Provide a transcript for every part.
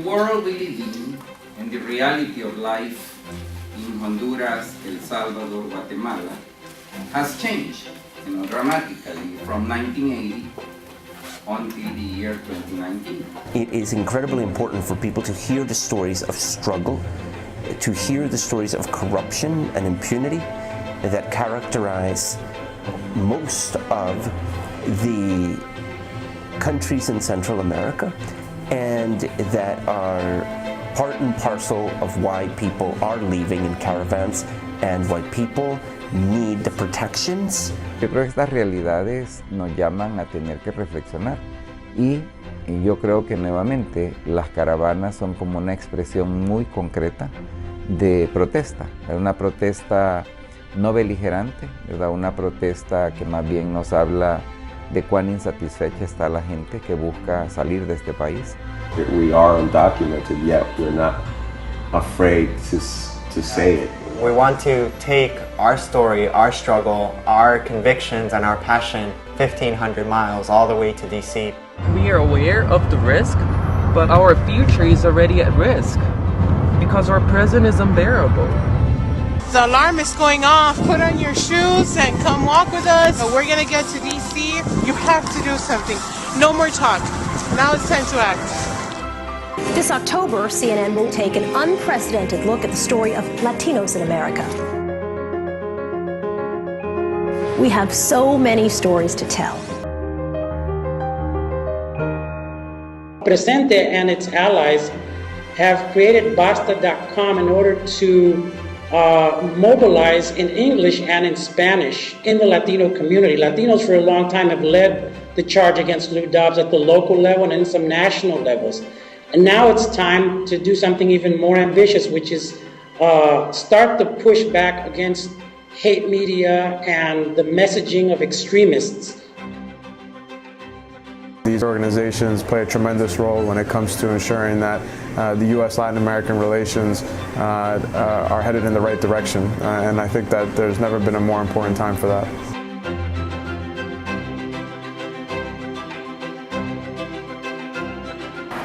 world we live in and the reality of life in Honduras, El Salvador, Guatemala has changed, dramatically from 1980 until the year 2019. It is incredibly important for people to hear the stories of struggle, to hear the stories of corruption and impunity that characterize most of the countries in Central America, and that are part and parcel of why people are leaving in caravans and why people need the protections. Yo creo que estas realidades nos llaman a tener que reflexionar y yo creo que nuevamente las caravanas son como una expresión muy concreta de protesta, una protesta no beligerante, ¿verdad? Una protesta que más bien nos habla de cuán insatisfecha está la gente que busca salir de este país. We are undocumented, yet we're not afraid to say it. We want to take our story, our struggle, our convictions, and our passion 1,500 miles all the way to DC. We are aware of the risk, but our future is already at risk because our present is unbearable. The alarm is going off. Put on your shoes and come walk with us. We're going to get to DC. You have to do something. No more talk. Now it's time to act. This October, CNN will take an unprecedented look at the story of Latinos in America. We have so many stories to tell. Presente and its allies have created Basta.com in order to mobilize in English and in Spanish in the Latino community. Latinos for a long time have led the charge against Lou Dobbs at the local level and in some national levels. And now it's time to do something even more ambitious, which is start the push back against hate media and the messaging of extremists. These organizations play a tremendous role when it comes to ensuring that the U.S.-Latin American relations are headed in the right direction, and I think that there's never been a more important time for that.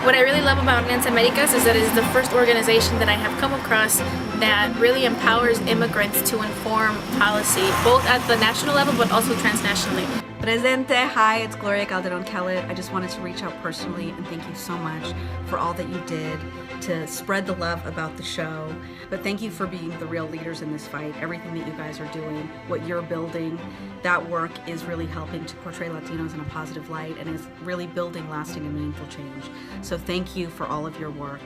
What I really love about Alianza Americas is that it is the first organization that I have come across that really empowers immigrants to inform policy, both at the national level but also transnationally. Presente, hi, it's Gloria Calderon-Kellett. I just wanted to reach out personally and thank you so much for all that you did to spread the love about the show. But thank you for being the real leaders in this fight. Everything that you guys are doing, what you're building, that work is really helping to portray Latinos in a positive light and is really building lasting and meaningful change. So thank you for all of your work.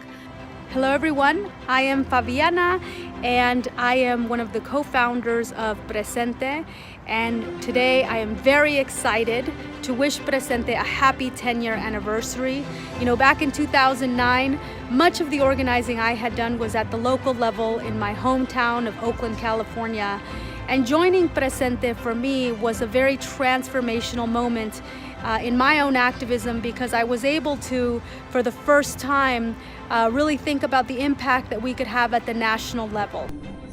Hello everyone, I am Fabiana and I am one of the co-founders of Presente, and today I am very excited to wish Presente a happy 10-year anniversary. You know, back in 2009, much of the organizing I had done was at the local level in my hometown of Oakland, California, and joining Presente for me was a very transformational moment in my own activism, because I was able to, for the first time, really think about the impact that we could have at the national level.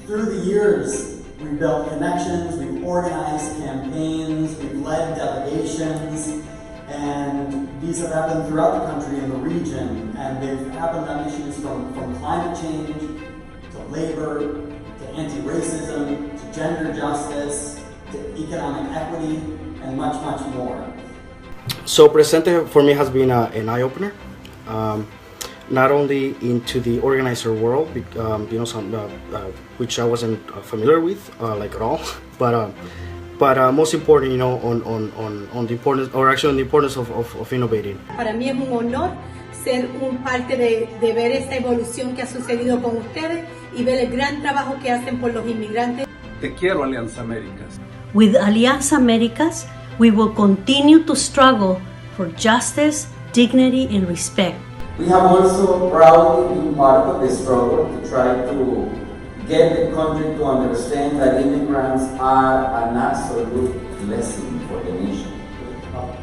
Through the years, we've built connections, we've organized campaigns, we've led delegations, and these have happened throughout the country and the region, and they've happened on issues from climate change, to labor, to anti-racism, to gender justice, to economic equity, and much, much more. So Presente for me has been an eye-opener, not only into the organizer world, which I wasn't familiar with, like at all, but most important, on the importance, or actually the importance of innovating. Para mí es un honor ser un parte de ver esta evolución que ha sucedido con ustedes y ver el gran trabajo que hacen por los inmigrantes. Te quiero, Alianza Americas. With Alianza Americas, we will continue to struggle for justice, dignity, and respect. We have also proudly been part of the struggle to try to get the country to understand that immigrants are an absolute blessing for the nation.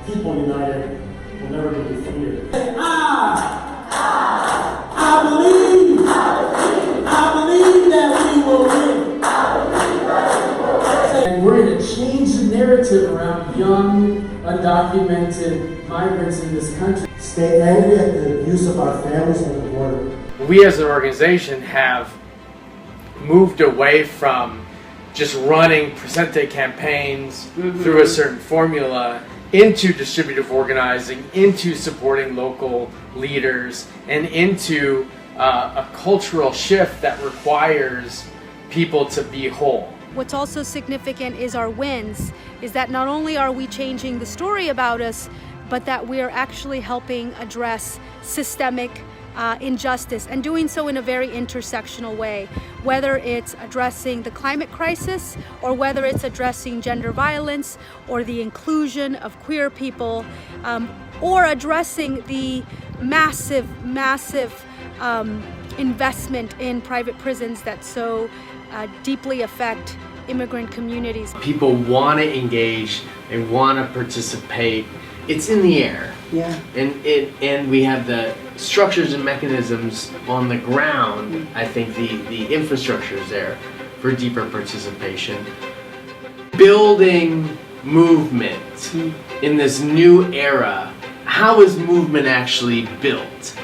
People united will never be defeated. I believe that we will win. And we're going to change the narrative around young, undocumented migrants in this country. Stay angry at the abuse of our families and order. We as an organization have moved away from just running Presente campaigns through a certain formula into distributive organizing, into supporting local leaders, and into a cultural shift that requires people to be whole. What's also significant is our wins, is that not only are we changing the story about us, but that we are actually helping address systemic injustice, and doing so in a very intersectional way, whether it's addressing the climate crisis or whether it's addressing gender violence or the inclusion of queer people, or addressing the massive investment in private prisons that so deeply affect immigrant communities. People want to engage, they want to participate. It's in the air. Yeah. And we have the structures and mechanisms on the ground. I think the infrastructure is there for deeper participation. Building movement in this new era. How is movement actually built?